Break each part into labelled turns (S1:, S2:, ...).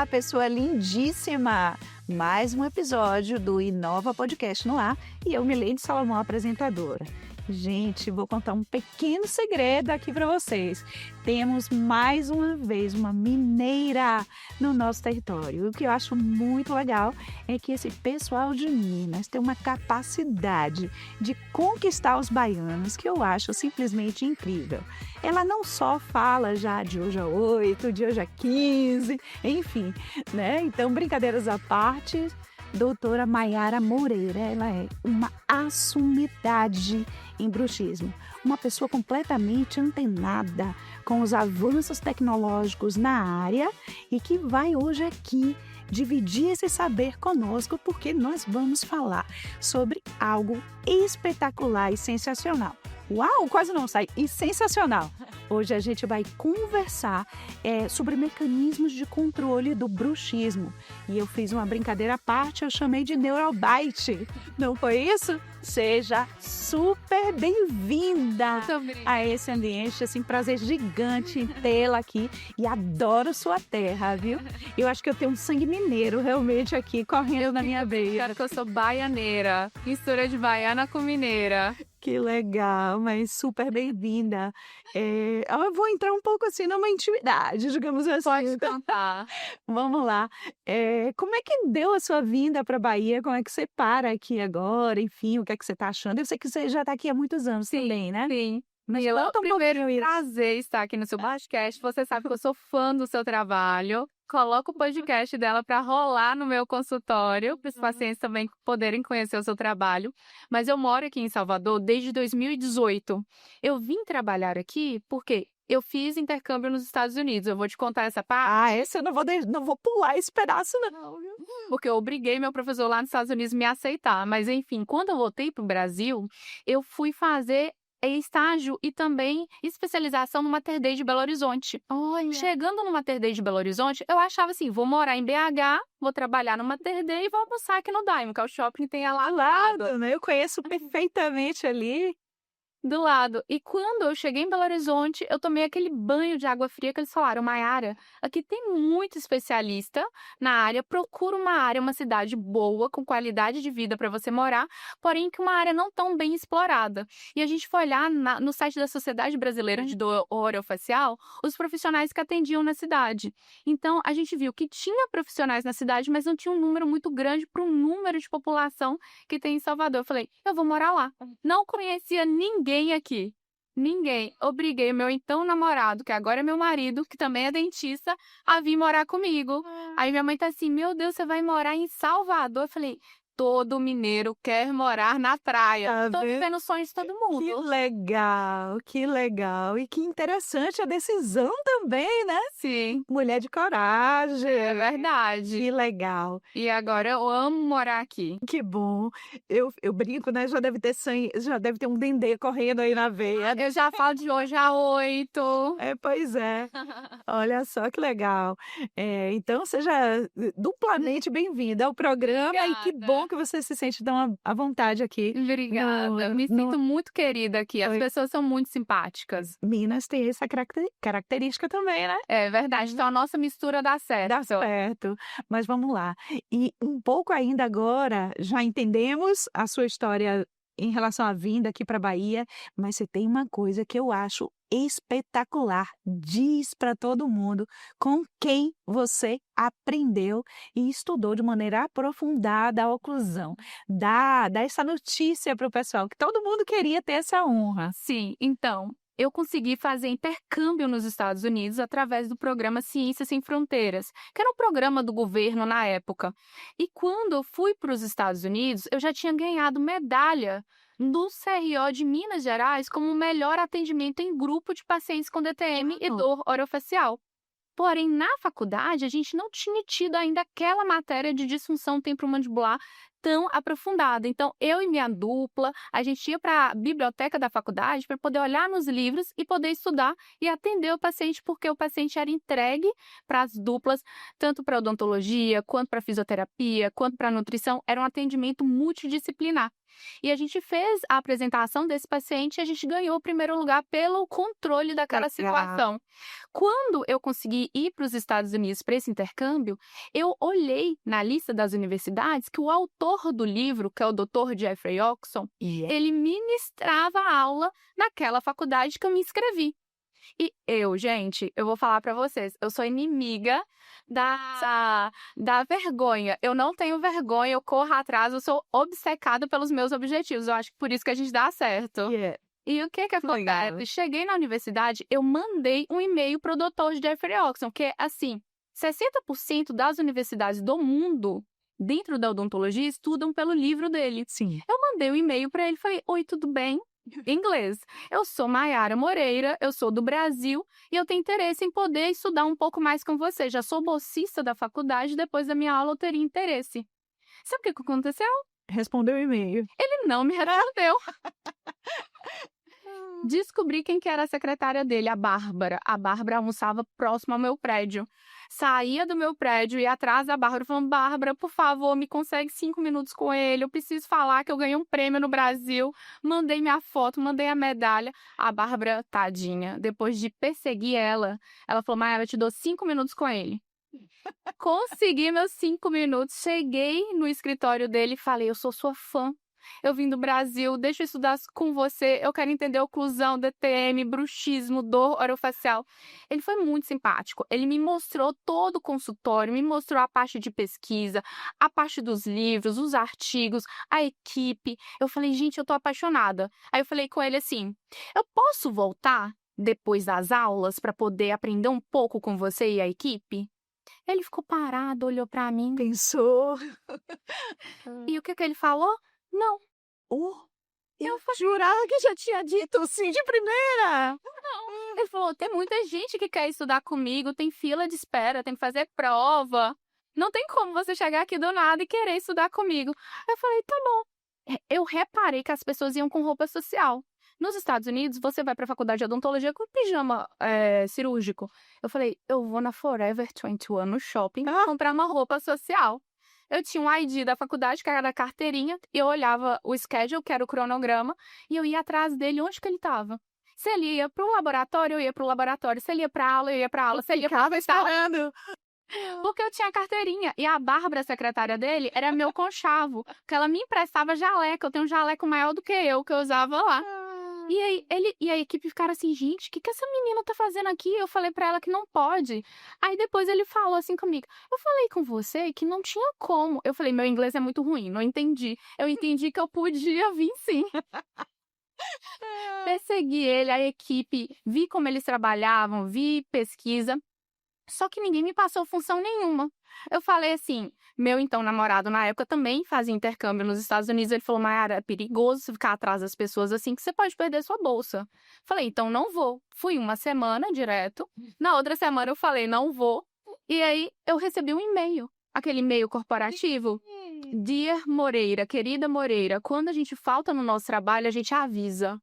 S1: pessoa lindíssima! Mais um episódio do Inova Podcast no ar e eu, Milene Salomão, apresentadora. Gente, vou contar um pequeno segredo aqui para vocês. Temos mais uma vez uma mineira no nosso território. E o que eu acho muito legal é que esse pessoal de Minas tem uma capacidade de conquistar os baianos que eu acho simplesmente incrível. Ela não só fala já de hoje a 8, de hoje a 15, enfim, né? Então, brincadeiras à parte, doutora Maiara Moreira, ela é uma assumidade em bruxismo, uma pessoa completamente antenada com os avanços tecnológicos na área e que vai hoje aqui dividir esse saber conosco, porque nós vamos falar sobre algo espetacular e sensacional. Uau, quase não sai. E sensacional. Hoje a gente vai conversar sobre mecanismos de controle do bruxismo. E eu fiz uma brincadeira à parte, eu chamei de Neurobite. Não foi isso? Seja super bem-vinda a esse ambiente. Assim, prazer gigante em tê-la aqui. E adoro sua terra, viu? Eu acho que eu tenho um sangue mineiro realmente aqui correndo na minha veia.
S2: Cara, que eu sou baianeira. Mistura de baiana com mineira.
S1: Que legal, mas super bem-vinda. Eu vou entrar um pouco assim numa intimidade, digamos assim.
S2: Pode contar.
S1: Vamos lá. Como é que deu a sua vinda para a Bahia? Como é que você para aqui agora? Enfim, o que é que você está achando? Eu sei que você já está aqui há muitos anos também, né?
S2: Sim.
S1: Mas
S2: E
S1: conta um
S2: primeiro,
S1: pouquinho.
S2: prazer estar aqui no seu podcast. Você sabe que eu sou fã do seu trabalho. Coloco o podcast dela para rolar no meu consultório, para os pacientes também poderem conhecer o seu trabalho. Mas eu moro aqui em Salvador desde 2018. Eu vim trabalhar aqui porque eu fiz intercâmbio nos Estados Unidos. Eu vou te contar essa parte.
S1: Esse eu não vou pular esse pedaço, não.
S2: Porque eu obriguei meu professor lá nos Estados Unidos a me aceitar. Mas, enfim, quando eu voltei para o Brasil, eu fui fazer estágio e também especialização no Mater Dei de Belo Horizonte.
S1: Olha.
S2: Chegando no Mater Dei de Belo Horizonte, eu achava assim, vou morar em BH, vou trabalhar no Mater Dei e vou almoçar aqui no Daimo, que é o shopping que tem lá
S1: Ao lado, né? Eu conheço perfeitamente ali.
S2: do lado. E quando eu cheguei em Belo Horizonte, eu tomei aquele banho de água fria que eles falaram, Maiara, aqui tem muito especialista na área, procura uma área, uma cidade boa, com qualidade de vida para você morar, porém que uma área não tão bem explorada. E a gente foi olhar no site da Sociedade Brasileira de Dor Orofacial, os profissionais que atendiam na cidade. Então, a gente viu que tinha profissionais na cidade, mas não tinha um número muito grande para o número de população que tem em Salvador. Eu falei, eu vou morar lá. Não conhecia ninguém aqui. Ninguém. Obriguei meu então namorado, que agora é meu marido, que também é dentista, a vir morar comigo. Aí minha mãe tá assim, meu Deus, você vai morar em Salvador? Eu falei, todo mineiro quer morar na praia.
S1: Tá
S2: Tô
S1: vendo?
S2: vivendo o sonho de todo
S1: Que
S2: mundo.
S1: legal, que legal. E que interessante a decisão também, né?
S2: Sim,
S1: Mulher de coragem.
S2: é verdade.
S1: Que legal,
S2: E agora eu amo morar aqui.
S1: que bom. Eu brinco, né? Já deve ter sangue, já deve ter um dendê correndo aí na veia.
S2: Eu já falo de hoje a 8.
S1: Pois é. Olha só que legal. Então, seja duplamente bem-vinda ao programa e que
S2: Obrigada.
S1: bom que você se sente tão à vontade aqui.
S2: Obrigada. Me sinto muito querida aqui. As
S1: Oi.
S2: pessoas são muito simpáticas.
S1: Minas tem essa característica também, né?
S2: É verdade. Então a nossa mistura dá certo.
S1: Dá certo. Mas vamos lá. E um pouco ainda agora, já entendemos a sua história em relação à vinda aqui para a Bahia, mas você tem uma coisa que eu acho espetacular. Diz para todo mundo com quem você aprendeu e estudou de maneira aprofundada a oclusão. Dá essa notícia para o pessoal, que todo mundo queria ter essa honra.
S2: Sim, então, eu consegui fazer intercâmbio nos Estados Unidos através do programa Ciências Sem Fronteiras, que era um programa do governo na época. E quando eu fui para os Estados Unidos, eu já tinha ganhado medalha no CRO de Minas Gerais como o melhor atendimento em grupo de pacientes com DTM e dor orofacial. Porém, na faculdade, a gente não tinha tido ainda aquela matéria de disfunção temporomandibular tão aprofundada. Então, eu e minha dupla, a gente ia para a biblioteca da faculdade para poder olhar nos livros e poder estudar e atender o paciente, porque o paciente era entregue para as duplas, tanto para odontologia, quanto para fisioterapia, quanto para nutrição. Era um atendimento multidisciplinar. E a gente fez a apresentação desse paciente e a gente ganhou o primeiro lugar pelo controle daquela
S1: Legal.
S2: situação. Quando eu consegui ir para os Estados Unidos para esse intercâmbio, eu olhei na lista das universidades que o autor do livro, que é o Dr. Jeffrey Oxon, ele ministrava aula naquela faculdade que eu me inscrevi. E eu, gente, eu vou falar pra vocês, eu sou inimiga da vergonha. Eu não tenho vergonha, eu corro atrás, eu sou obcecada pelos meus objetivos. Eu acho que por isso que a gente dá certo. E o que
S1: Legal.
S2: acontece? Cheguei na universidade, eu mandei um e-mail pro Dr. Jeffrey Oxon, que assim, 60% das universidades do mundo, dentro da odontologia, estudam pelo livro dele.
S1: Sim.
S2: Eu mandei um e-mail pra ele, falei, oi, tudo bem? Em inglês. Eu sou Maiara Moreira, eu sou do Brasil e eu tenho interesse em poder estudar um pouco mais com você. Já sou bolsista da faculdade, depois da minha aula eu teria interesse. Sabe o que aconteceu?
S1: Respondeu o e-mail.
S2: Ele não me respondeu. Descobri quem que era a secretária dele, a Bárbara. A Bárbara almoçava próximo ao meu prédio. Saía do meu prédio e ia atrás da Bárbara, falando, Bárbara, por favor, me consegue 5 minutos com ele. Eu preciso falar que eu ganhei um prêmio no Brasil. Mandei minha foto, mandei a medalha. A Bárbara, tadinha, depois de perseguir ela falou, Maia, eu te dou 5 minutos com ele. Consegui meus 5 minutos, cheguei no escritório dele e falei, eu sou sua fã. Eu vim do Brasil, deixa eu estudar com você, eu quero entender oclusão, DTM, bruxismo, dor orofacial. Ele foi muito simpático, ele me mostrou todo o consultório, me mostrou a parte de pesquisa, a parte dos livros, os artigos, a equipe. Eu falei, gente, eu tô apaixonada. Aí eu falei com ele assim, eu posso voltar depois das aulas para poder aprender um pouco com você e a equipe? Ele ficou parado, olhou para mim.
S1: Pensou.
S2: E o que ele falou? Não.
S1: Eu jurava que já tinha dito sim de primeira.
S2: Ele falou, tem muita gente que quer estudar comigo, tem fila de espera, tem que fazer prova. Não tem como você chegar aqui do nada e querer estudar comigo. Eu falei, tá bom. Eu reparei que as pessoas iam com roupa social. Nos Estados Unidos, você vai para a faculdade de odontologia com pijama cirúrgico. Eu falei, eu vou na Forever 21 no shopping comprar uma roupa social. Eu tinha um ID da faculdade, que era a carteirinha, e eu olhava o schedule, que era o cronograma, e eu ia atrás dele onde que ele estava. Se ele ia pro laboratório, eu ia pro laboratório. Se ele ia pra aula, eu ia pra aula. Se ele ia pra
S1: esperando.
S2: Porque eu tinha carteirinha. E a Bárbara, a secretária dele, era meu conchavo. Porque ela me emprestava jaleco. Eu tenho um jaleco maior do que eu usava lá. E aí, ele e a equipe ficaram assim, gente, o que essa menina tá fazendo aqui? Eu falei pra ela que não pode. Aí depois ele falou assim comigo, eu falei com você que não tinha como. Eu falei, meu inglês é muito ruim, não entendi. Eu entendi que eu podia vir sim. Persegui ele, a equipe, vi como eles trabalhavam, vi pesquisa. Só que ninguém me passou função nenhuma. Eu falei assim, meu então namorado na época também fazia intercâmbio nos Estados Unidos. Ele falou, Mayara, é perigoso você ficar atrás das pessoas assim que você pode perder sua bolsa. Falei, então não vou. Fui uma semana direto. Na outra semana eu falei, não vou. E aí eu recebi um e-mail. Aquele e-mail corporativo. Dear Moreira, querida Moreira, quando a gente falta no nosso trabalho, a gente avisa.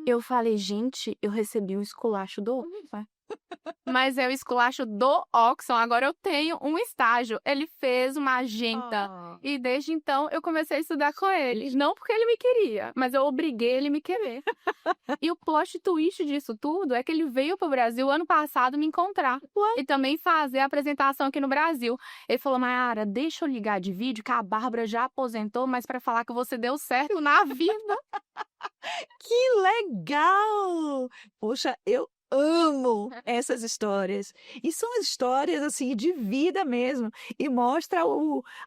S2: Eu falei, gente, eu recebi um esculacho do... Mas é o esculacho do Oxon. Agora eu tenho um estágio. Ele fez uma agenda. E desde então eu comecei a estudar com ele. Não porque ele me queria, mas eu obriguei ele a me querer. E o plot twist disso tudo é que ele veio pro Brasil ano passado me encontrar. E também fazer a apresentação aqui no Brasil. Ele falou, Mayara, deixa eu ligar de vídeo que a Bárbara já aposentou, mas para falar que você deu certo na vida.
S1: Que legal! Poxa, eu amo essas histórias. E são histórias, assim, de vida mesmo. E mostra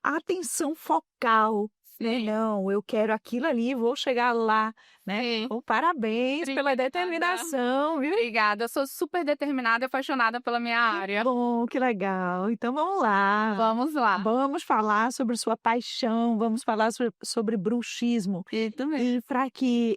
S1: a atenção focal. Né? Não, eu quero aquilo ali, vou chegar lá, né?
S2: Sim.
S1: Parabéns pela determinação, viu?
S2: Obrigada, eu sou super determinada e apaixonada pela minha área.
S1: Bom, que legal. Então vamos lá.
S2: Vamos lá.
S1: Vamos falar sobre sua paixão, vamos falar sobre bruxismo.
S2: E também.
S1: E para que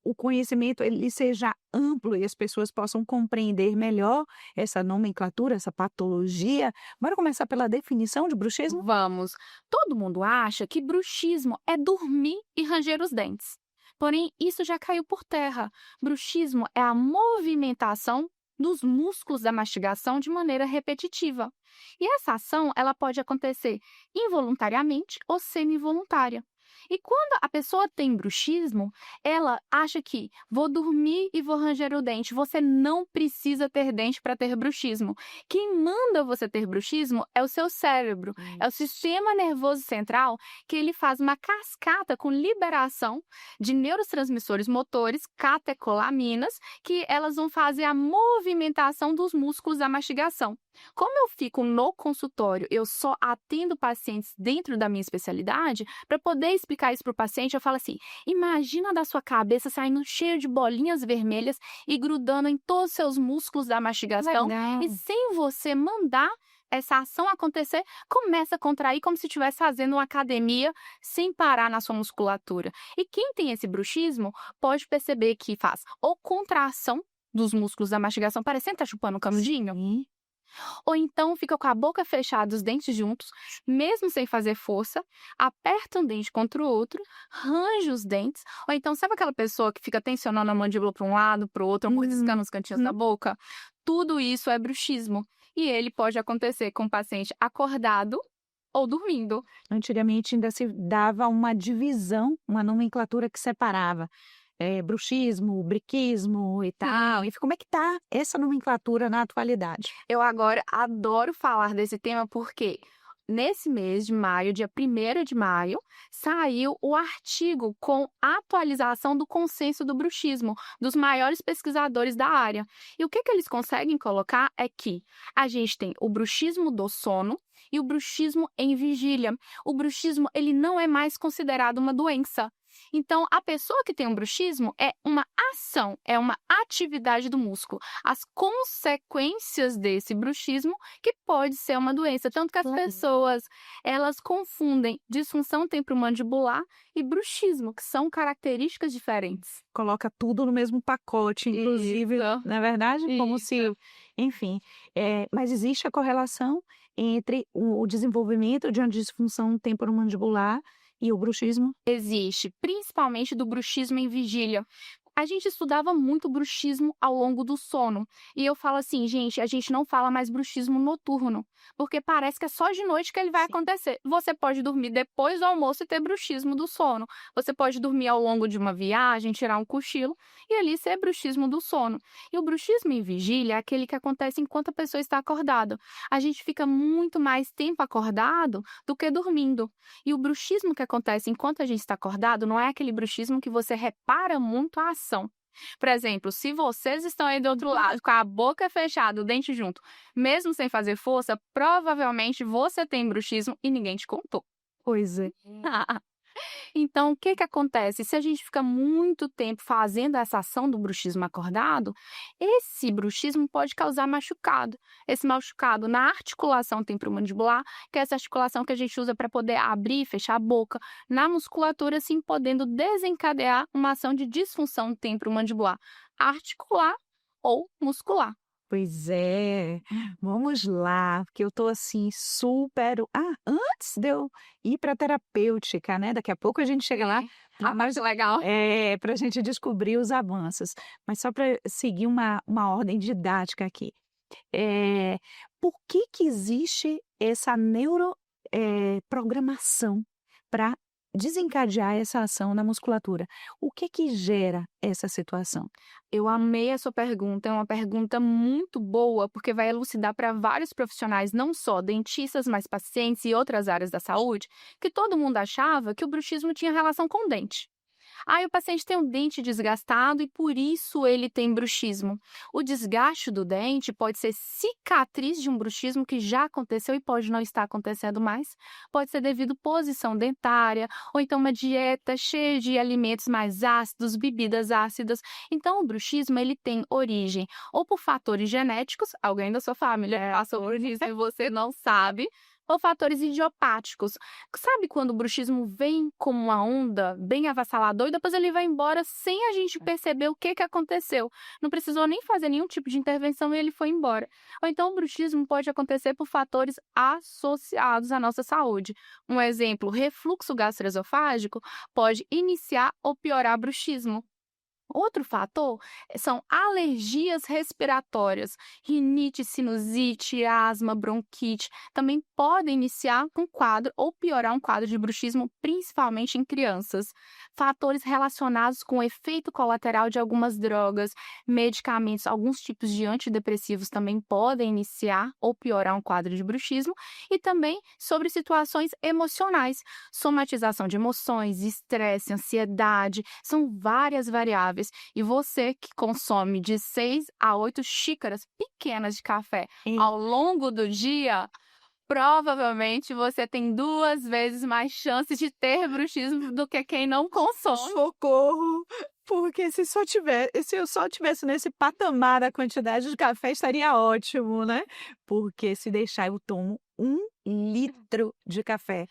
S1: o conhecimento ele seja amplo e as pessoas possam compreender melhor essa nomenclatura, essa patologia. Bora começar pela definição de bruxismo?
S2: Vamos. Todo mundo acha que bruxismo é dormir e ranger os dentes. Porém, isso já caiu por terra. Bruxismo é a movimentação dos músculos da mastigação de maneira repetitiva. E essa ação, ela pode acontecer involuntariamente ou semi-voluntária. E quando a pessoa tem bruxismo, ela acha que vou dormir e vou ranger o dente. Você não precisa ter dente para ter bruxismo. Quem manda você ter bruxismo é o seu cérebro, é o sistema nervoso central, que ele faz uma cascata com liberação de neurotransmissores motores, catecolaminas, que elas vão fazer a movimentação dos músculos da mastigação. Como eu fico no consultório, eu só atendo pacientes dentro da minha especialidade, para poder explicar isso para o paciente, eu falo assim: imagina da sua cabeça saindo cheio de bolinhas vermelhas e grudando em todos os seus músculos da mastigação.
S1: Legal.
S2: E sem você mandar essa ação acontecer, começa a contrair como se estivesse fazendo uma academia sem parar na sua musculatura. E quem tem esse bruxismo pode perceber que faz ou contração dos músculos da mastigação, parecendo que tá chupando um canudinho.
S1: Sim.
S2: Ou então fica com a boca fechada, os dentes juntos, mesmo sem fazer força, aperta um dente contra o outro, range os dentes. Ou então, sabe aquela pessoa que fica tensionando a mandíbula para um lado, para o outro, mordiscando os cantinhos da boca? Tudo isso é bruxismo. E ele pode acontecer com o paciente acordado ou dormindo.
S1: Antigamente ainda se dava uma divisão, uma nomenclatura que separava. Bruxismo, briquismo e tal. Enfim, como é que tá essa nomenclatura na atualidade?
S2: Eu agora adoro falar desse tema porque nesse mês de maio, dia 1º de maio, saiu o artigo com atualização do consenso do bruxismo, dos maiores pesquisadores da área. E o que eles conseguem colocar é que a gente tem o bruxismo do sono e o bruxismo em vigília. O bruxismo, ele não é mais considerado uma doença. Então, a pessoa que tem um bruxismo é uma ação, é uma atividade do músculo. As consequências desse bruxismo que pode ser uma doença. Tanto que as pessoas, elas confundem disfunção temporomandibular e bruxismo, que são características diferentes.
S1: Coloca tudo no mesmo pacote, inclusive,
S2: Isso.
S1: na verdade, como
S2: Isso.
S1: se, enfim. Mas existe a correlação entre o desenvolvimento de uma disfunção temporomandibular e o bruxismo?
S2: Existe, principalmente do bruxismo em vigília. A gente estudava muito bruxismo ao longo do sono. E eu falo assim, gente, a gente não fala mais bruxismo noturno, porque parece que é só de noite que ele vai acontecer. Você pode dormir depois do almoço e ter bruxismo do sono. Você pode dormir ao longo de uma viagem, tirar um cochilo e ali ser bruxismo do sono. E o bruxismo em vigília é aquele que acontece enquanto a pessoa está acordada. A gente fica muito mais tempo acordado do que dormindo. E o bruxismo que acontece enquanto a gente está acordado não é aquele bruxismo que você repara muito a ação. Por exemplo, se vocês estão aí do outro lado com a boca fechada, o dente junto, mesmo sem fazer força, provavelmente você tem bruxismo e ninguém te contou.
S1: Pois é.
S2: Então, o que acontece? Se a gente fica muito tempo fazendo essa ação do bruxismo acordado, esse bruxismo pode causar machucado. Esse machucado na articulação temporomandibular, que é essa articulação que a gente usa para poder abrir e fechar a boca, na musculatura, assim, podendo desencadear uma ação de disfunção temporomandibular articular ou muscular.
S1: Pois é. Vamos lá, porque eu tô assim super antes de eu ir pra terapêutica, né, daqui a pouco a gente chega lá, mas
S2: legal.
S1: pra gente descobrir os avanços. Mas só para seguir uma ordem didática aqui. Por que existe essa programação para desencadear essa ação na musculatura? O que gera essa situação?
S2: Eu amei a sua pergunta, é uma pergunta muito boa, porque vai elucidar para vários profissionais, não só dentistas, mas pacientes e outras áreas da saúde, que todo mundo achava que o bruxismo tinha relação com o dente. O paciente tem um dente desgastado e por isso ele tem bruxismo. O desgaste do dente pode ser cicatriz de um bruxismo que já aconteceu e pode não estar acontecendo mais. Pode ser devido à posição dentária ou então uma dieta cheia de alimentos mais ácidos, bebidas ácidas. Então, o bruxismo ele tem origem ou por fatores genéticos, alguém da sua família passou por isso e você não sabe, ou fatores idiopáticos. Sabe quando o bruxismo vem como uma onda bem avassaladora e depois ele vai embora sem a gente perceber o que aconteceu? Não precisou nem fazer nenhum tipo de intervenção e ele foi embora. Ou então o bruxismo pode acontecer por fatores associados à nossa saúde. Um exemplo, refluxo gastroesofágico pode iniciar ou piorar bruxismo. Outro fator são alergias respiratórias, rinite, sinusite, asma, bronquite, também podem iniciar um quadro ou piorar um quadro de bruxismo, principalmente em crianças. Fatores relacionados com o efeito colateral de algumas drogas, medicamentos, alguns tipos de antidepressivos também podem iniciar ou piorar um quadro de bruxismo, e também sobre situações emocionais, somatização de emoções, estresse, ansiedade, são várias variáveis. E você que consome de 6 a 8 xícaras pequenas de café ao longo do dia, provavelmente você tem 2 vezes mais chances de ter bruxismo do que quem não consome.
S1: Socorro! Porque se eu só tivesse nesse patamar a quantidade de café, estaria ótimo, né? Porque se deixar, eu tomo 1 litro de café.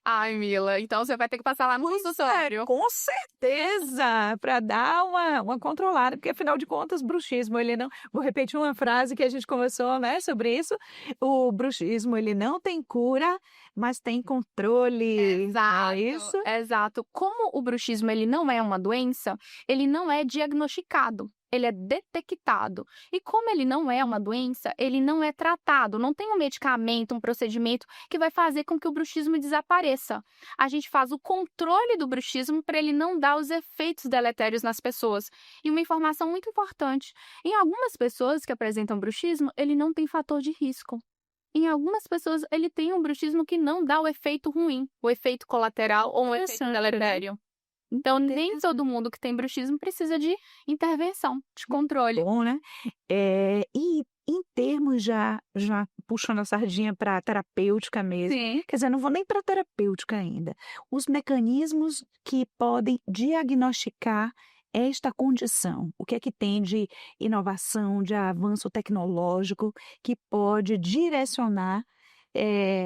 S2: Ai, Mila, então você vai ter que passar lá no consultório.
S1: Com certeza, para dar uma controlada, porque afinal de contas, bruxismo, ele não. Vou repetir uma frase que a gente conversou, né, sobre isso. O bruxismo, ele não tem cura, mas tem controle.
S2: Exato,
S1: É isso?
S2: exato. Como o bruxismo ele não é uma doença, ele não é diagnosticado. Ele é detectado. E como ele não é uma doença, ele não é tratado. Não tem um medicamento, um procedimento que vai fazer com que o bruxismo desapareça. A gente faz o controle do bruxismo para ele não dar os efeitos deletérios nas pessoas. E uma informação muito importante: em algumas pessoas que apresentam bruxismo, ele não tem fator de risco. Em algumas pessoas, ele tem um bruxismo que não dá o efeito ruim, o efeito colateral ou um efeito deletério. Então, nem todo mundo que tem bruxismo precisa de intervenção, de controle.
S1: Bom, né? E em termos já puxando a sardinha para terapêutica mesmo,
S2: Sim.
S1: quer dizer, não vou nem para terapêutica ainda. Os mecanismos que podem diagnosticar esta condição, o que é que tem de inovação, de avanço tecnológico que pode direcionar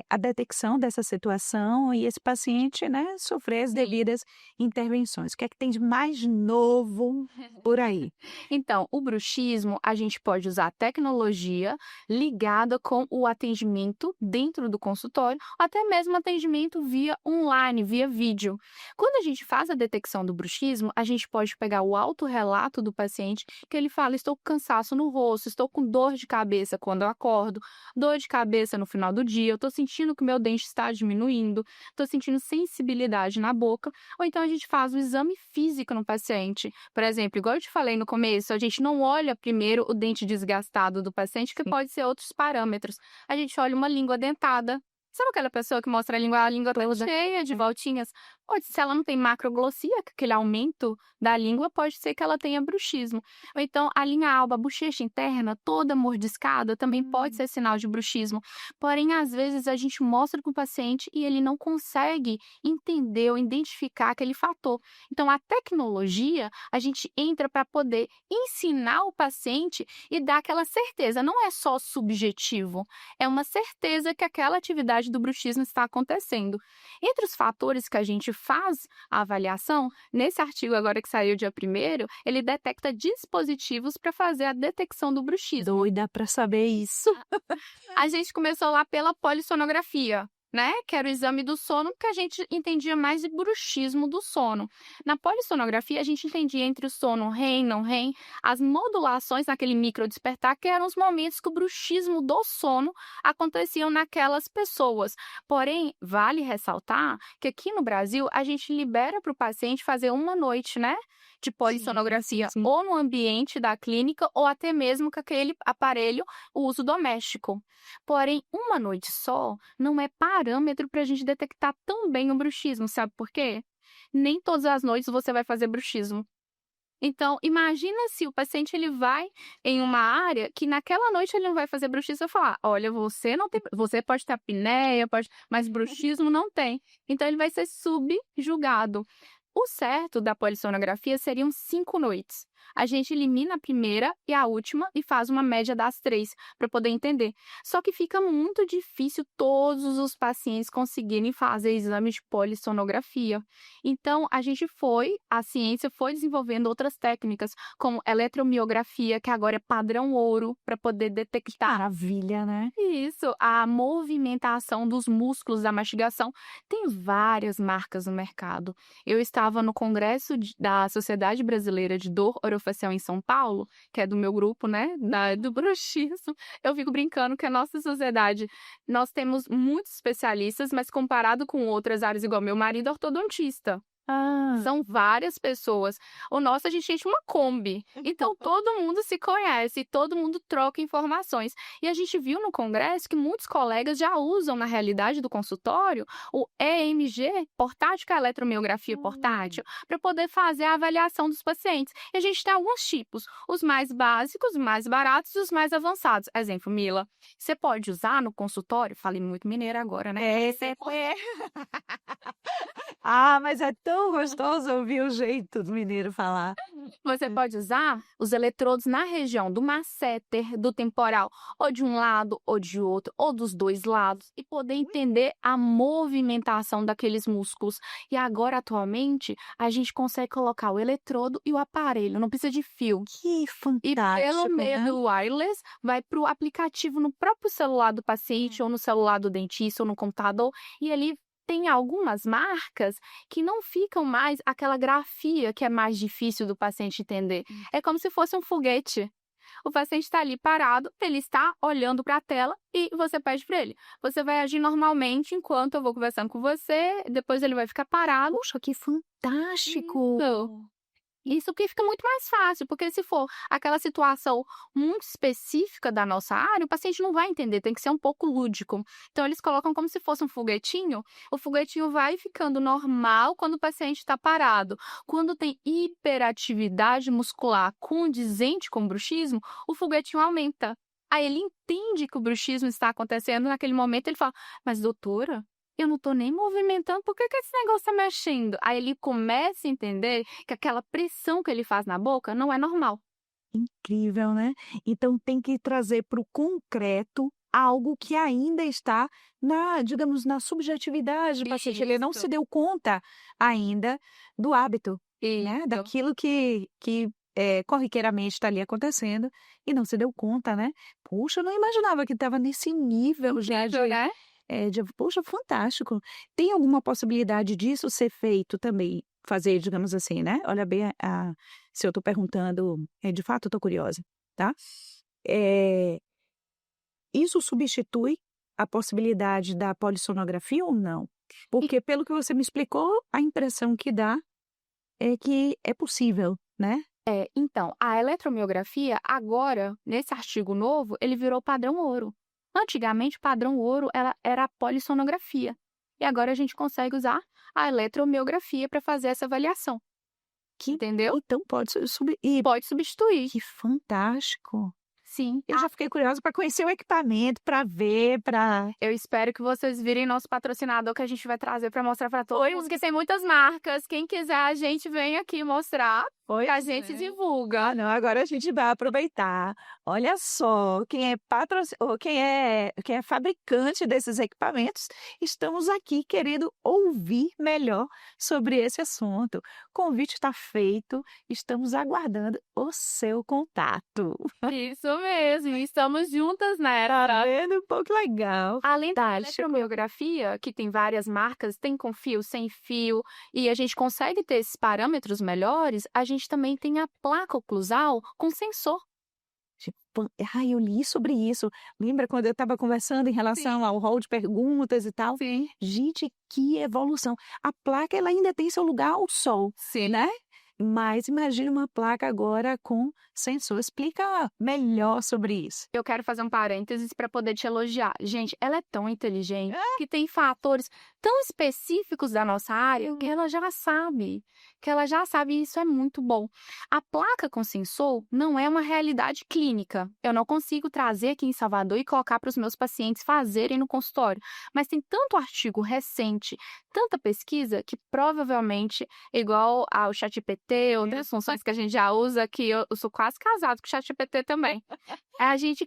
S1: a detecção dessa situação e esse paciente, né, sofrer as devidas intervenções. O que é que tem de mais novo por aí?
S2: Então, o bruxismo, a gente pode usar tecnologia ligada com o atendimento dentro do consultório, até mesmo atendimento via online, via vídeo. Quando a gente faz a detecção do bruxismo, a gente pode pegar o autorrelato do paciente, que ele fala: estou com cansaço no rosto, estou com dor de cabeça quando eu acordo, dor de cabeça no final do dia, eu estou sentindo que o meu dente está diminuindo, estou sentindo sensibilidade na boca. Ou então a gente faz o exame físico no paciente. Por exemplo, igual eu te falei no começo, a gente não olha primeiro o dente desgastado do paciente, que pode ser outros parâmetros. A gente olha uma língua dentada. Sabe aquela pessoa que mostra a língua toda cheia de voltinhas? Pode, se ela não tem macroglossia, aquele aumento da língua, pode ser que ela tenha bruxismo. Ou então a linha alba, a bochecha interna, toda mordiscada, também pode ser sinal de bruxismo. Porém, às vezes a gente mostra para o paciente e ele não consegue entender ou identificar aquele fator. Então, a tecnologia, a gente entra para poder ensinar o paciente e dar aquela certeza. Não é só subjetivo, é uma certeza que aquela atividade do bruxismo está acontecendo. Entre os fatores que a gente faz a avaliação, nesse artigo agora que saiu dia 1º, ele detecta dispositivos para fazer a detecção do bruxismo.
S1: Doida para saber isso.
S2: A gente começou lá pela polissonografia, né? Que era o exame do sono, porque a gente entendia mais de bruxismo do sono. Na polissonografia, a gente entendia entre o sono REM, não REM, as modulações naquele microdespertar, que eram os momentos que o bruxismo do sono aconteciam naquelas pessoas. Porém, vale ressaltar que aqui no Brasil, a gente libera para o paciente fazer uma noite, né? De polissonografia,
S1: sim.
S2: ou no ambiente da clínica, ou até mesmo com aquele aparelho, o uso doméstico. Porém, uma noite só não é parâmetro para a gente detectar tão bem o bruxismo, sabe por quê? Nem todas as noites você vai fazer bruxismo. Então, imagina se o paciente ele vai em uma área que naquela noite ele não vai fazer bruxismo e falar: olha, você não tem, você pode ter apneia, mas bruxismo não tem. Então, ele vai ser subjugado. O certo da polissonografia seriam 5 noites. A gente elimina a primeira e a última e faz uma média das 3 para poder entender. Só que fica muito difícil todos os pacientes conseguirem fazer exame de polissonografia. Então, a ciência foi desenvolvendo outras técnicas, como eletromiografia, que agora é padrão ouro, para poder detectar
S1: Maravilha, né?
S2: isso, a movimentação dos músculos da mastigação. Tem várias marcas no mercado. Eu estava no congresso da Sociedade Brasileira de Dor Orofacial em São Paulo, que é do meu grupo, né, do bruxismo. Eu fico brincando que a nossa sociedade, nós temos muitos especialistas, mas comparado com outras áreas, igual meu marido é ortodontista.
S1: Ah,
S2: São várias pessoas. O nosso, a gente enche uma Kombi. Então, todo mundo se conhece, todo mundo troca informações. E a gente viu no congresso que muitos colegas já usam, na realidade do consultório, o EMG portátil, que é a eletromiografia portátil, para poder fazer a avaliação dos pacientes. E a gente tem alguns tipos, os mais básicos, os mais baratos e os mais avançados. Exemplo, Mila, você pode usar no consultório, falei muito mineira agora, né?
S1: é. Ah, mas é tão gostoso ouvir o jeito do mineiro falar.
S2: Você pode usar os eletrodos na região do masseter, do temporal, ou de um lado, ou de outro, ou dos dois lados, e poder entender a movimentação daqueles músculos. E agora, atualmente, a gente consegue colocar o eletrodo e o aparelho, não precisa de fio.
S1: Que
S2: E
S1: fantástico,
S2: pelo meio
S1: né?
S2: do wireless, vai para o aplicativo no próprio celular do paciente, ou no celular do dentista, ou no computador, e ali tem algumas marcas que não ficam mais aquela grafia que é mais difícil do paciente entender. É como se fosse um foguete. O paciente está ali parado, ele está olhando para a tela e você pede para ele. Você vai agir normalmente enquanto eu vou conversando com você, depois ele vai ficar parado.
S1: Puxa, que fantástico!
S2: Isso que fica muito mais fácil, porque se for aquela situação muito específica da nossa área, o paciente não vai entender, tem que ser um pouco lúdico. Então, eles colocam como se fosse um foguetinho, o foguetinho vai ficando normal quando o paciente está parado. Quando tem hiperatividade muscular condizente com o bruxismo, o foguetinho aumenta. Aí ele entende que o bruxismo está acontecendo, naquele momento ele fala, mas doutora, eu não tô nem movimentando, por que esse negócio tá mexendo? Aí ele começa a entender que aquela pressão que ele faz na boca não é normal.
S1: Incrível, né? Então tem que trazer para o concreto algo que ainda está na, digamos, na subjetividade do paciente. Ele não se
S2: Isso.
S1: deu conta ainda do hábito, né?
S2: Isso.
S1: Daquilo que corriqueiramente está ali acontecendo e não se deu conta, né? Puxa, eu não imaginava que estava nesse nível já
S2: Incrível, né?
S1: poxa, fantástico. Tem alguma possibilidade disso ser feito também? Fazer, digamos assim, né? Olha bem, se eu estou perguntando, de fato eu estou curiosa, tá? Eh, Isso substitui a possibilidade da polissonografia ou não? Porque pelo que você me explicou, a impressão que dá é que é possível, né?
S2: Então, a eletromiografia, agora, nesse artigo novo, ele virou padrão ouro. Antigamente, o padrão ouro era a polissonografia. E agora a gente consegue usar a eletromiografia para fazer essa avaliação.
S1: Que
S2: Entendeu?
S1: então pode
S2: Pode substituir.
S1: que fantástico.
S2: Sim.
S1: Eu já fiquei curiosa para conhecer o equipamento, para ver, para
S2: Eu espero que vocês virem nosso patrocinador que a gente vai trazer para mostrar para todos. Porque tem muitas marcas. Quem quiser, a gente vem aqui mostrar. Que a gente divulga.
S1: Ah, não, agora a gente vai aproveitar. Olha só, quem é fabricante desses equipamentos, estamos aqui querendo ouvir melhor sobre esse assunto. O convite está feito, estamos aguardando o seu contato.
S2: Isso mesmo. Estamos juntas
S1: Tá
S2: nessa.
S1: vendo? Pô, que legal.
S2: Além da
S1: Fantástico.
S2: eletromiografia, que tem várias marcas, tem com fio, sem fio, e a gente consegue ter esses parâmetros melhores, a gente também tem a placa oclusal com sensor.
S1: Eu li sobre isso. Lembra quando eu estava conversando em relação ao rol de perguntas e tal?
S2: Sim.
S1: Gente, que evolução. A placa, ela ainda tem seu lugar ao sol,
S2: Sim.
S1: né? Mas imagine uma placa agora com sensor. Explica melhor sobre isso.
S2: Eu quero fazer um parênteses para poder te elogiar. Gente, ela é tão inteligente que tem fatores tão específicos da nossa área que ela já sabe. E isso é muito bom. A placa com sensor não é uma realidade clínica. Eu não consigo trazer aqui em Salvador e colocar para os meus pacientes fazerem no consultório. Mas tem tanto artigo recente, tanta pesquisa, que provavelmente, igual ao ChatGPT, ChatGPT, outras funções que a gente já usa, que eu sou quase casado com o ChatGPT também. A gente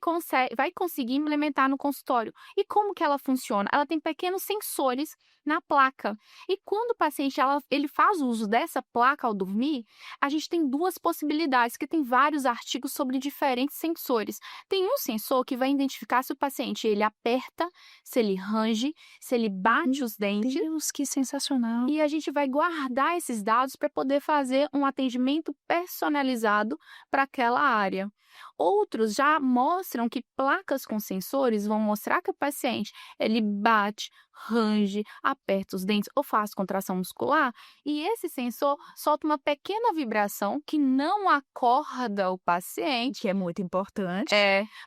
S2: vai conseguir implementar no consultório. E como que ela funciona? Ela tem pequenos sensores na placa. E quando o paciente ele faz uso dessa placa ao dormir, a gente tem duas possibilidades, que tem vários artigos sobre diferentes sensores. Tem um sensor que vai identificar se o paciente ele aperta, se ele range, se ele bate os dentes.
S1: Deus, que sensacional.
S2: E a gente vai guardar esses dados para poder fazer um atendimento personalizado para aquela área. Outros já mostram que placas com sensores vão mostrar que o paciente ele bate, range, aperta os dentes ou faz contração muscular, e esse sensor solta uma pequena vibração que não acorda o paciente,
S1: Que é muito importante.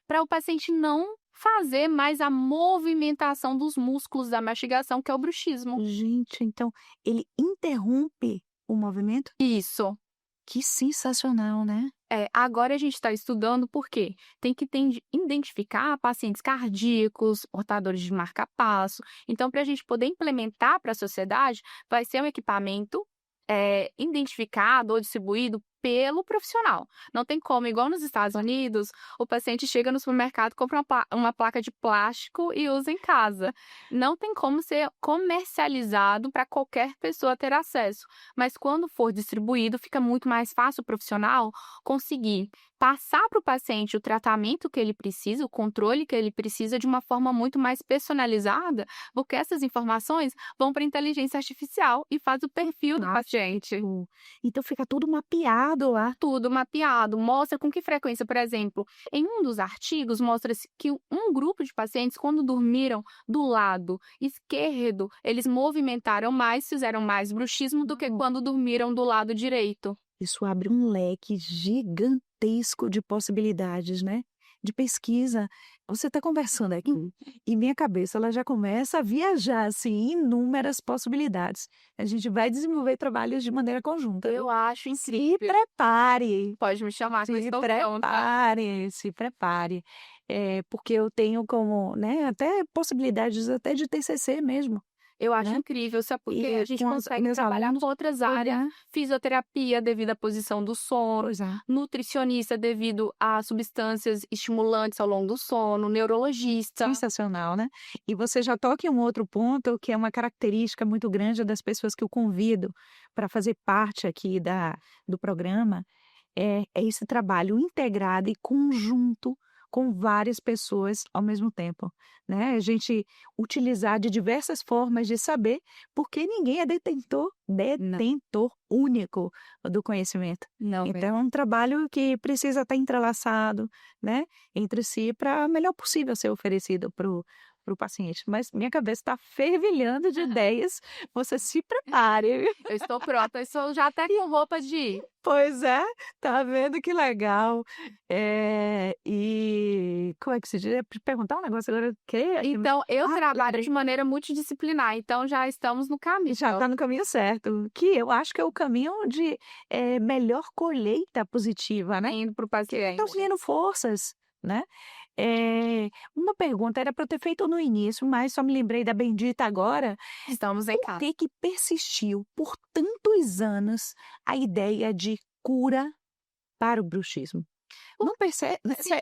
S2: para o paciente não fazer mais a movimentação dos músculos da mastigação, que é o bruxismo.
S1: Gente, então ele interrompe o movimento?
S2: Isso.
S1: Que sensacional, né?
S2: Agora a gente está estudando porque tem que identificar pacientes cardíacos, portadores de marca-passo. Então, para a gente poder implementar para a sociedade, vai ser um equipamento identificado ou distribuído pelo profissional. Não tem como, igual nos Estados Unidos, o paciente chega no supermercado, compra uma placa de plástico e usa em casa. Não tem como ser comercializado para qualquer pessoa ter acesso. Mas quando for distribuído, fica muito mais fácil o profissional conseguir passar para o paciente o tratamento que ele precisa, o controle que ele precisa de uma forma muito mais personalizada, porque essas informações vão para a inteligência artificial e faz o perfil do paciente.
S1: Então fica tudo mapeado lá.
S2: Tudo mapeado, mostra com que frequência, por exemplo, em um dos artigos mostra-se que um grupo de pacientes, quando dormiram do lado esquerdo, eles movimentaram mais, fizeram mais bruxismo do que quando dormiram do lado direito.
S1: Isso abre um leque gigantesco de possibilidades, né? De pesquisa. Você está conversando aqui e minha cabeça ela já começa a viajar assim, em inúmeras possibilidades. A gente vai desenvolver trabalhos de maneira conjunta.
S2: Eu acho
S1: Se
S2: incrível.
S1: prepare,
S2: Pode me chamar, que eu
S1: se
S2: estou pronta.
S1: prepare, se prepare. Porque eu tenho como, né, até possibilidades até de TCC mesmo.
S2: Eu acho
S1: Né?
S2: incrível, sabe? Porque
S1: E
S2: a gente
S1: com
S2: consegue
S1: meus
S2: trabalhar
S1: alunos,
S2: com outras áreas. Fisioterapia devido à posição do sono,
S1: Pois é.
S2: nutricionista devido a substâncias estimulantes ao longo do sono, neurologista.
S1: Sensacional, né? E você já toca em um outro ponto que é uma característica muito grande das pessoas que eu convido para fazer parte aqui do programa, é esse trabalho integrado e conjunto com várias pessoas ao mesmo tempo, né? A gente utilizar de diversas formas de saber, porque ninguém é detentor único do conhecimento.
S2: Não,
S1: Então, é um trabalho que precisa estar entrelaçado, né, entre si para o melhor possível ser oferecido para o paciente. Mas minha cabeça está fervilhando de ideias. Você se prepare.
S2: eu estou pronta, eu estou já até com roupa de ir.
S1: Pois é, tá vendo que legal. E como é que se diz? Perguntar um negócio agora.
S2: Então, eu trabalho
S1: lembrei.
S2: de maneira multidisciplinar, então já estamos no caminho.
S1: Já está no caminho certo, que eu acho que é o caminho de melhor colheita positiva, né?
S2: Indo para o paciente.
S1: Estão unindo forças, né? Uma pergunta era para eu ter feito no início, mas só me lembrei da bendita agora.
S2: Estamos em
S1: Por
S2: casa.
S1: que persistiu por tantos anos a ideia de cura para o bruxismo?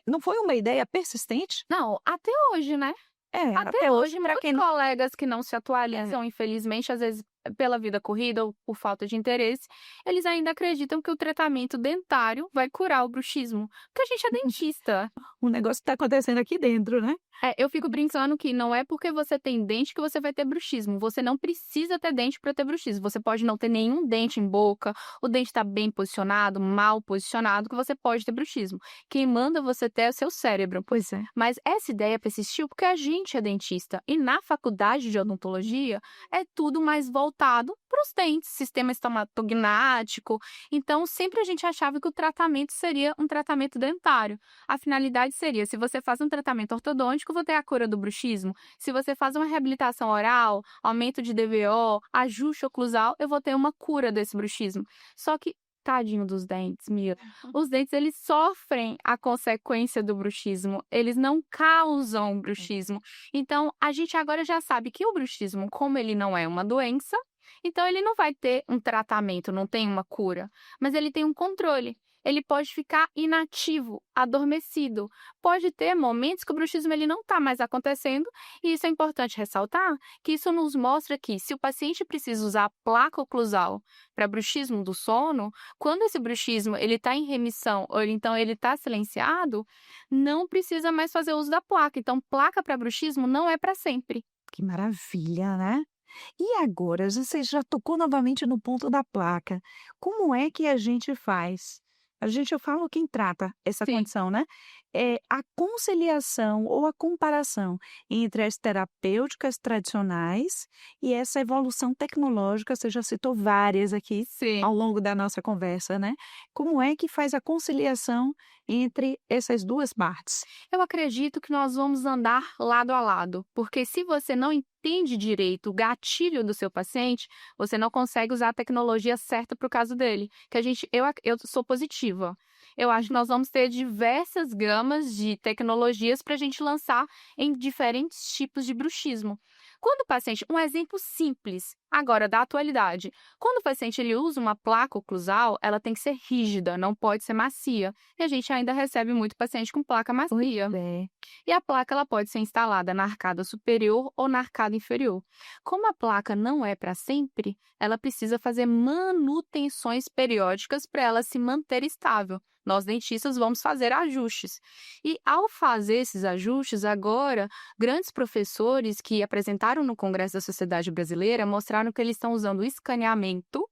S1: Não foi uma ideia persistente?
S2: Não, até hoje, né?
S1: Até hoje, para
S2: muitos
S1: quem não...
S2: colegas que não se atualizam, infelizmente, às vezes pela vida corrida ou por falta de interesse, eles ainda acreditam que o tratamento dentário vai curar o bruxismo. Porque a gente é dentista.
S1: O negócio está acontecendo aqui dentro, né?
S2: Eu fico brincando que não é porque você tem dente que você vai ter bruxismo. Você não precisa ter dente para ter bruxismo. Você pode não ter nenhum dente em boca, o dente está bem posicionado, mal posicionado, que você pode ter bruxismo. Quem manda você ter é o seu cérebro.
S1: Pois é.
S2: Mas essa ideia persistiu porque a gente é dentista. E na faculdade de odontologia é tudo mais voltado para os dentes, sistema estomatognático. Então, sempre a gente achava que o tratamento seria um tratamento dentário. A finalidade seria, se você faz um tratamento ortodôntico, eu vou ter a cura do bruxismo. Se você faz uma reabilitação oral, aumento de DVO, ajuste oclusal, eu vou ter uma cura desse bruxismo. Só que tadinho dos dentes, Mia. Os dentes, eles sofrem a consequência do bruxismo. Eles não causam bruxismo. Então, a gente agora já sabe que o bruxismo, como ele não é uma doença, Então, ele não vai ter um tratamento, não tem uma cura, mas ele tem um controle. Ele pode ficar inativo, adormecido. Pode ter momentos que o bruxismo ele não está mais acontecendo, e isso é importante ressaltar, que isso nos mostra que se o paciente precisa usar a placa oclusal para bruxismo do sono, quando esse bruxismo ele está em remissão ou então ele está silenciado, não precisa mais fazer uso da placa. Então, placa para bruxismo não é para sempre.
S1: Que maravilha, né? E agora, você já tocou novamente no ponto da placa. Como é que a gente faz? Eu falo quem trata essa
S2: Sim.
S1: condição, né? É a conciliação ou a comparação entre as terapêuticas tradicionais e essa evolução tecnológica, você já citou várias aqui
S2: Sim.
S1: ao longo da nossa conversa, né? Como é que faz a conciliação entre essas duas partes?
S2: Eu acredito que nós vamos andar lado a lado, porque se você não entende direito o gatilho do seu paciente, você não consegue usar a tecnologia certa para o caso dele. Que eu sou positiva. Eu acho que nós vamos ter diversas gamas de tecnologias para a gente lançar em diferentes tipos de bruxismo. Quando o paciente, um exemplo simples, agora da atualidade, quando o paciente ele usa uma placa oclusal, ela tem que ser rígida, não pode ser macia. E a gente ainda recebe muito paciente com placa macia.
S1: É.
S2: E a placa ela pode ser instalada na arcada superior ou na arcada inferior. Como a placa não é para sempre, ela precisa fazer manutenções periódicas para ela se manter estável. Nós dentistas vamos fazer ajustes. E ao fazer esses ajustes, agora, grandes professores que apresentaram no Congresso da Sociedade Brasileira mostraram que eles estão usando o escaneamento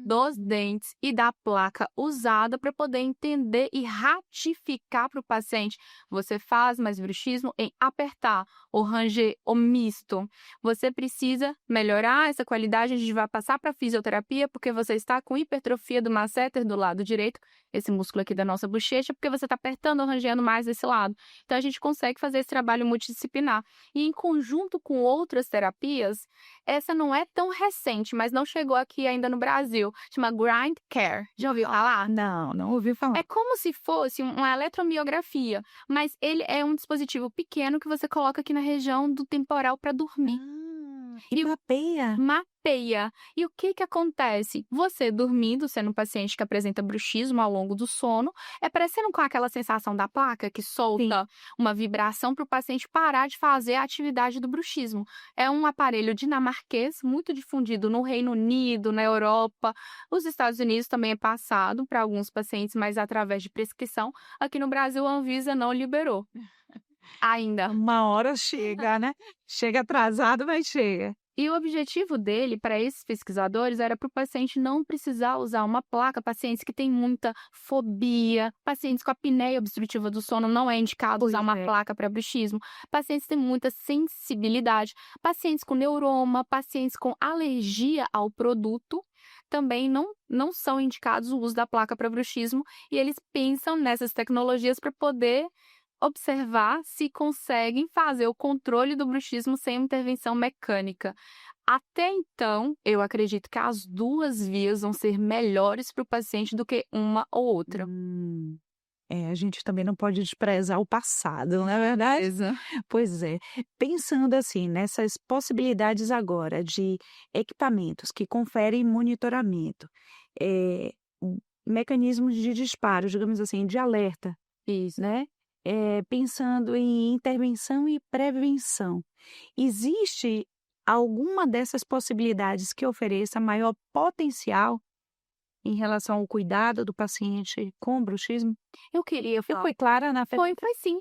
S2: dos dentes e da placa usada para poder entender e ratificar para o paciente. Você faz mais bruxismo em apertar, ou ranger, ou misto. Você precisa melhorar essa qualidade, a gente vai passar para fisioterapia porque você está com hipertrofia do masseter do lado direito, esse músculo aqui da nossa bochecha, porque você está apertando ou rangendo mais desse lado. Então, a gente consegue fazer esse trabalho multidisciplinar. E em conjunto com outras terapias, essa não é tão recente, mas não chegou aqui ainda no Brasil. Chama Grind Care. Já ouviu falar?
S1: Não ouvi falar.
S2: É como se fosse uma eletromiografia, mas ele é um dispositivo pequeno que você coloca aqui na região do temporal para dormir.
S1: E mapeia?
S2: Mapeia. E o que acontece? Você dormindo, sendo um paciente que apresenta bruxismo ao longo do sono, é parecendo com aquela sensação da placa que solta uma vibração para o paciente parar de fazer a atividade do bruxismo. É um aparelho dinamarquês muito difundido no Reino Unido, na Europa. Os Estados Unidos também é passado para alguns pacientes, mas através de prescrição. Aqui no Brasil, a Anvisa não liberou. Ainda.
S1: Uma hora chega, né? Chega atrasado, mas chega.
S2: E o objetivo dele, para esses pesquisadores, era para o paciente não precisar usar uma placa. Pacientes que têm muita fobia, pacientes com apneia obstrutiva do sono, não é indicado usar uma placa para bruxismo. Pacientes que têm muita sensibilidade, pacientes com neuroma, pacientes com alergia ao produto, também não são indicados o uso da placa para bruxismo. E eles pensam nessas tecnologias para poder observar se conseguem fazer o controle do bruxismo sem intervenção mecânica. Até então, eu acredito que as duas vias vão ser melhores para o paciente do que uma ou outra.
S1: A gente também não pode desprezar o passado, não é verdade? Pois é. Pensando assim, nessas possibilidades agora de equipamentos que conferem monitoramento, mecanismos de disparo, digamos assim, de alerta,
S2: Isso.
S1: né? Pensando em intervenção e prevenção, existe alguma dessas possibilidades que ofereça maior potencial em relação ao cuidado do paciente com bruxismo?
S2: Eu queria falar.
S1: Foi clara na
S2: Foi sim.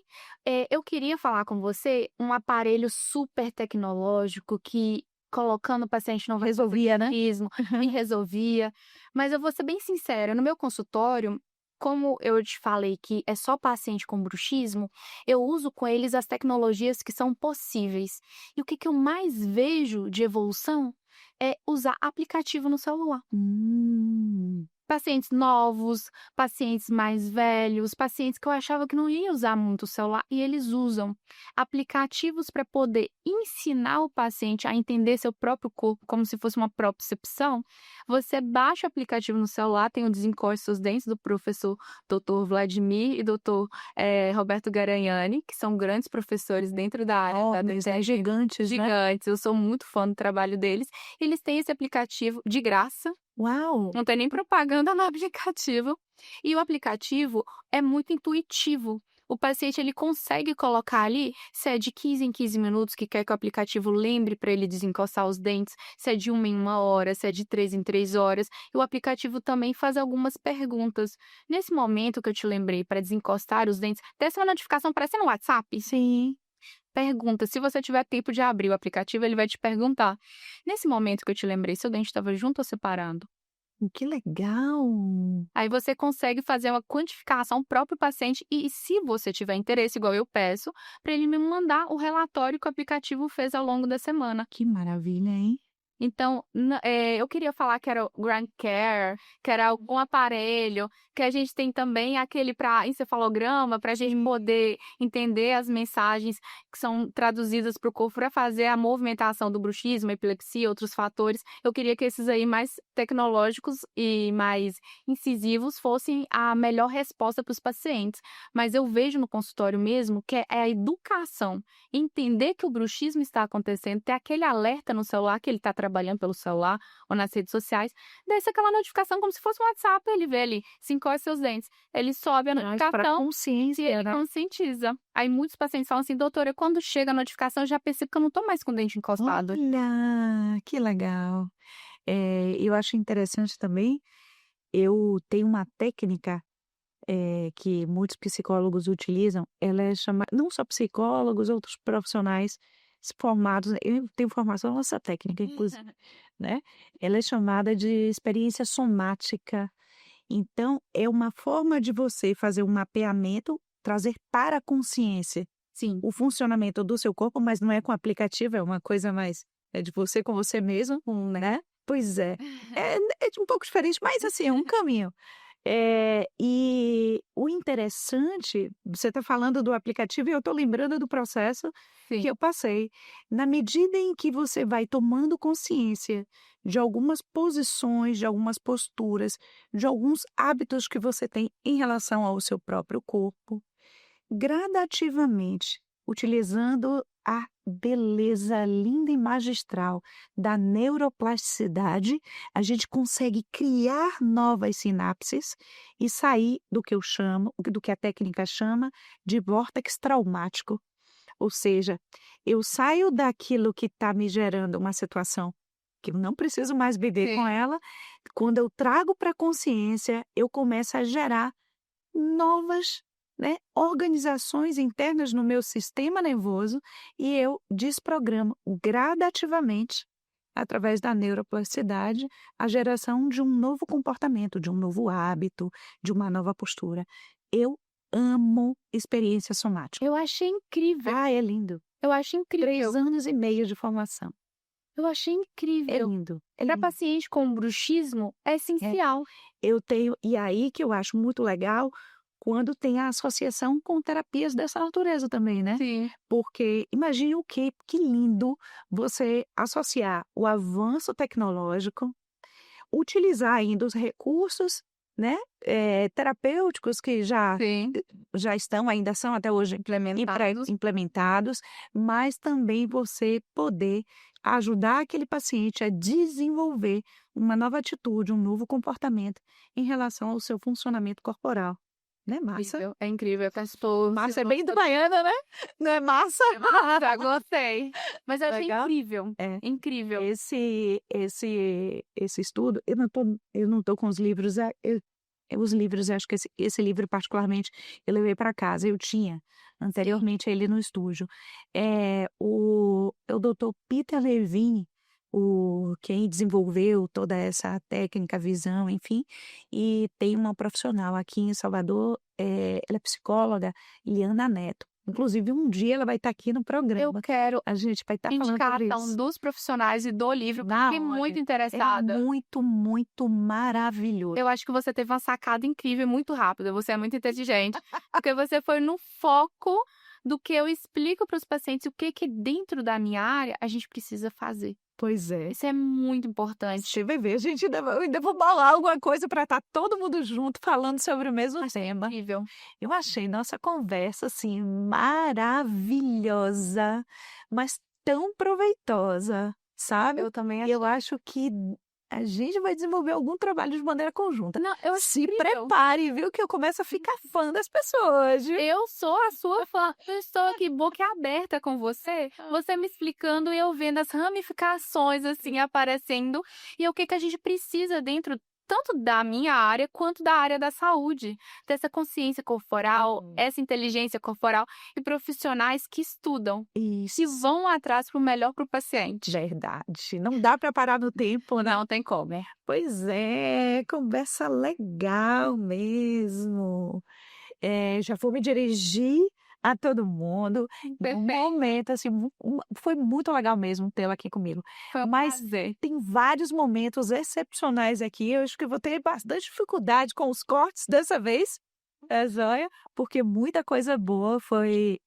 S2: Eu queria falar com você um aparelho super tecnológico que, colocando o paciente no
S1: resolvia, né?
S2: bruxismo, e resolvia. Mas eu vou ser bem sincera, no meu consultório, como eu te falei que é só paciente com bruxismo, eu uso com eles as tecnologias que são possíveis. E o que eu mais vejo de evolução é usar aplicativo no celular. pacientes novos, pacientes mais velhos, pacientes que eu achava que não ia usar muito o celular e eles usam. Aplicativos para poder ensinar o paciente a entender seu próprio corpo como se fosse uma propriocepção. Você baixa o aplicativo no celular, tem o Desencoste Seus Dentes do professor Dr. Vladimir e Dr. Roberto Garanhani, que são grandes professores dentro da área da
S1: Eles são
S2: DTEC.
S1: gigantes, né?
S2: Gigantes, eu sou muito fã do trabalho deles. Eles têm esse aplicativo de graça,
S1: Uau!
S2: não tem nem propaganda no aplicativo. E o aplicativo é muito intuitivo. O paciente ele consegue colocar ali se é de 15 em 15 minutos que quer que o aplicativo lembre para ele desencostar os dentes, se é de 1 em 1 hora, se é de 3 em 3 horas. E o aplicativo também faz algumas perguntas. Nesse momento que eu te lembrei para desencostar os dentes, desce uma notificação, parece no WhatsApp.
S1: Sim.
S2: Pergunta, se você tiver tempo de abrir o aplicativo, ele vai te perguntar. Nesse momento que eu te lembrei, seu dente estava junto ou separado?
S1: Que legal!
S2: Aí você consegue fazer uma quantificação próprio paciente e se você tiver interesse, igual eu peço, para ele me mandar o relatório que o aplicativo fez ao longo da semana.
S1: Que maravilha, hein?
S2: Então, eu queria falar que era o Grand Care, que era algum aparelho, que a gente tem também aquele para encefalograma, para a gente poder entender as mensagens que são traduzidas para o corpo para fazer a movimentação do bruxismo, epilepsia, outros fatores. Eu queria que esses aí mais tecnológicos e mais incisivos fossem a melhor resposta para os pacientes. Mas eu vejo no consultório mesmo que é a educação. Entender que o bruxismo está acontecendo, ter aquele alerta no celular que ele está trabalhando pelo celular ou nas redes sociais, desce aquela notificação como se fosse um WhatsApp, ele vê ali, se encosta seus dentes, ele sobe a
S1: Para
S2: notificação e
S1: consciência,
S2: ele
S1: né?
S2: conscientiza. Aí muitos pacientes falam assim, doutora, quando chega a notificação eu já percebo que eu não tô mais com o dente encostado.
S1: Olha, que legal. Eu acho interessante também, eu tenho uma técnica que muitos psicólogos utilizam, ela é chamada, não só psicólogos, outros profissionais formados, eu tenho formação nessa técnica, inclusive, né? Ela é chamada de experiência somática. Então, é uma forma de você fazer um mapeamento, trazer para a consciência
S2: Sim.
S1: o funcionamento do seu corpo, mas não é com aplicativo, é uma coisa mais de você com você mesmo, né? Pois é. É de um pouco diferente, mas assim, é um caminho. E o interessante, você está falando do aplicativo e eu estou lembrando do processo
S2: Sim.
S1: que eu passei. Na medida em que você vai tomando consciência de algumas posições, de algumas posturas, de alguns hábitos que você tem em relação ao seu próprio corpo, gradativamente, utilizando a beleza linda e magistral da neuroplasticidade, a gente consegue criar novas sinapses e sair do que eu chamo, do que a técnica chama de vórtex traumático. Ou seja, eu saio daquilo que está me gerando uma situação que eu não preciso mais viver com
S2: Sim.
S1: ela. Quando eu trago para a consciência, eu começo a gerar novas, né, organizações internas no meu sistema nervoso e eu desprogramo gradativamente, através da neuroplasticidade, a geração de um novo comportamento, de um novo hábito, de uma nova postura. Eu amo experiência somática.
S2: Eu achei incrível.
S1: É lindo.
S2: Eu acho
S1: 3
S2: incrível.
S1: anos e meio de formação.
S2: Eu achei
S1: É
S2: incrível.
S1: lindo.
S2: Para paciente com bruxismo é essencial.
S1: Eu tenho, e aí que eu acho muito legal, quando tem a associação com terapias dessa natureza também, né?
S2: Sim.
S1: Porque imagine o que lindo você associar o avanço tecnológico, utilizar ainda os recursos, né, terapêuticos que
S2: Sim.
S1: já estão, ainda são até hoje implementados, mas também você poder ajudar aquele paciente a desenvolver uma nova atitude, um novo comportamento em relação ao seu funcionamento corporal. Né, massa?
S2: Incrível, é incrível. Eu estou
S1: Massa é bem do baiana, né? Não é massa?
S2: Já gostei. Mas eu achei
S1: Legal?
S2: incrível.
S1: É.
S2: Incrível.
S1: Esse estudo, eu não tô com os livros, os livros, acho que esse livro particularmente eu levei para casa, eu tinha anteriormente ele no estúdio. O doutor Peter Levine, quem desenvolveu toda essa técnica, visão, enfim, e tem uma profissional aqui em Salvador, ela é psicóloga, Liana Neto. Inclusive, um dia ela vai estar aqui no
S2: Eu
S1: programa.
S2: quero
S1: A gente vai estar falando sobre
S2: indicação
S1: isso.
S2: dos profissionais e do livro, porque
S1: Na
S2: fiquei
S1: hora.
S2: muito
S1: É
S2: interessada.
S1: muito, muito maravilhoso.
S2: Eu acho que você teve uma sacada incrível e muito rápida. Você é muito inteligente, porque você foi no foco do que eu explico para os pacientes o que dentro da minha área a gente precisa fazer.
S1: Pois é.
S2: Isso é muito importante.
S1: Você vai ver, a gente ainda vou bolar alguma coisa para estar todo mundo junto falando sobre o mesmo tema.
S2: Incrível.
S1: Eu achei nossa conversa assim maravilhosa, mas tão proveitosa, sabe?
S2: Eu também
S1: E eu acho que a gente vai desenvolver algum trabalho de maneira conjunta.
S2: Não, eu acho
S1: Se
S2: incrível.
S1: prepare, viu? Que eu começo a ficar fã das pessoas, viu?
S2: Eu sou a sua fã. Eu estou aqui boca aberta com você me explicando e eu vendo as ramificações assim aparecendo e o que a gente precisa dentro tanto da minha área quanto da área da saúde, dessa consciência corporal, essa inteligência corporal e profissionais que estudam, que
S1: Isso,
S2: vão atrás para o melhor para o paciente.
S1: verdade. Não dá para parar no tempo, né?
S2: Não tem como.
S1: Pois é, conversa legal mesmo. Já vou me dirigir a todo mundo. Um
S2: Perfeito.
S1: momento, assim, foi muito legal mesmo tê-la aqui comigo.
S2: Foi um
S1: Mas
S2: prazer.
S1: tem vários momentos excepcionais aqui. Eu acho que eu vou ter bastante dificuldade com os cortes dessa vez, joia? Porque muita coisa boa foi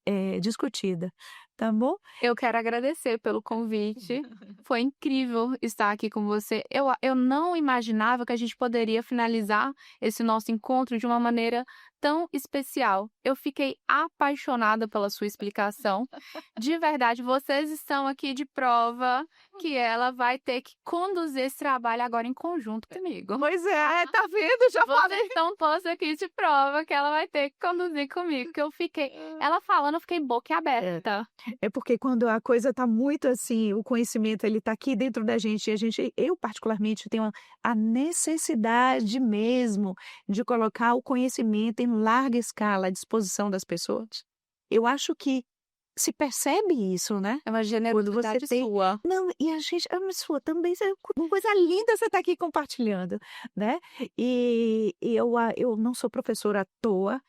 S1: discutida, tá bom?
S2: Eu quero agradecer pelo convite. Foi incrível estar aqui com você. Eu não imaginava que a gente poderia finalizar esse nosso encontro de uma maneira tão especial. Eu fiquei apaixonada pela sua explicação. De verdade, vocês estão aqui de prova que ela vai ter que conduzir esse trabalho agora em conjunto comigo.
S1: Pois é, tá vendo? Já
S2: Vocês
S1: falei.
S2: estão todos aqui de prova que ela vai ter que conduzir comigo. Que eu fiquei. Ela falando, eu fiquei boca aberta.
S1: É porque quando a coisa tá muito assim, o conhecimento ele tá aqui dentro da gente e eu particularmente tenho a necessidade mesmo de colocar o conhecimento em larga escala à disposição das pessoas. Eu acho que se percebe isso, né?
S2: É uma
S1: Quando você
S2: generosidade
S1: tem
S2: sua.
S1: não, e a gente sua também, isso é uma coisa linda você estar aqui compartilhando, né. E eu não sou professora à toa,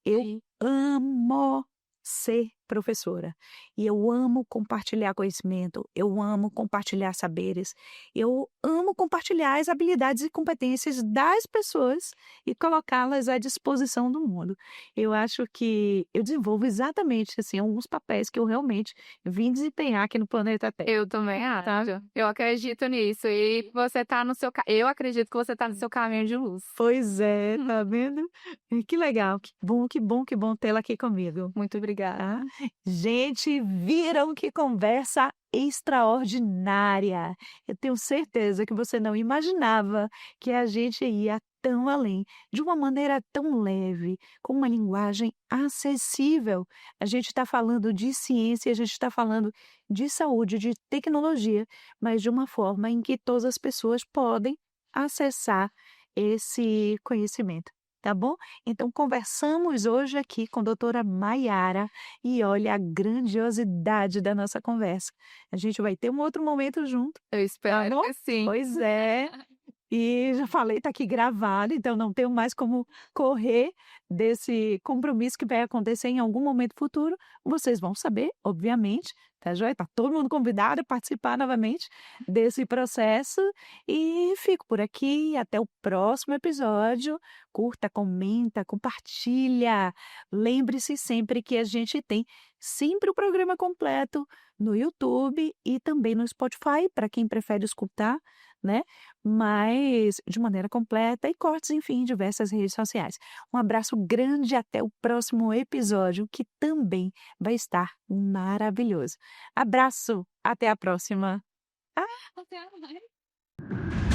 S1: eu
S2: Sim.
S1: amo ser professora. E eu amo compartilhar conhecimento, eu amo compartilhar saberes, eu amo compartilhar as habilidades e competências das pessoas e colocá-las à disposição do mundo. Eu acho que eu desenvolvo exatamente, assim, alguns papéis que eu realmente vim desempenhar aqui no planeta Terra.
S2: Eu também acho. Eu acredito nisso. E você tá no seu. Eu acredito que você tá no seu caminho de luz.
S1: Pois é, tá vendo? E que legal, que bom, que bom, que bom tê-la aqui comigo,
S2: Muito obrigada.
S1: tá? Gente, viram que conversa extraordinária. Eu tenho certeza que você não imaginava que a gente ia tão além, de uma maneira tão leve, com uma linguagem acessível. A gente está falando de ciência, a gente está falando de saúde, de tecnologia, mas de uma forma em que todas as pessoas podem acessar esse conhecimento, tá bom? Então conversamos hoje aqui com a doutora Maiara e olha a grandiosidade da nossa conversa. A gente vai ter um outro momento junto,
S2: Eu
S1: tá
S2: espero
S1: bom?
S2: que sim.
S1: Pois é. E já falei, tá aqui gravado, então não tenho mais como correr desse compromisso que vai acontecer em algum momento futuro. Vocês vão saber, obviamente, tá joia? Tá todo mundo convidado a participar novamente desse processo. E fico por aqui, até o próximo episódio. Curta, comenta, compartilha. Lembre-se sempre que a gente tem sempre o programa completo no YouTube e também no Spotify, para quem prefere escutar, né? Mas de maneira completa e cortes, enfim, em diversas redes sociais. Um abraço grande e até o próximo episódio, que também vai estar maravilhoso. Abraço, até a próxima.
S2: Até mais.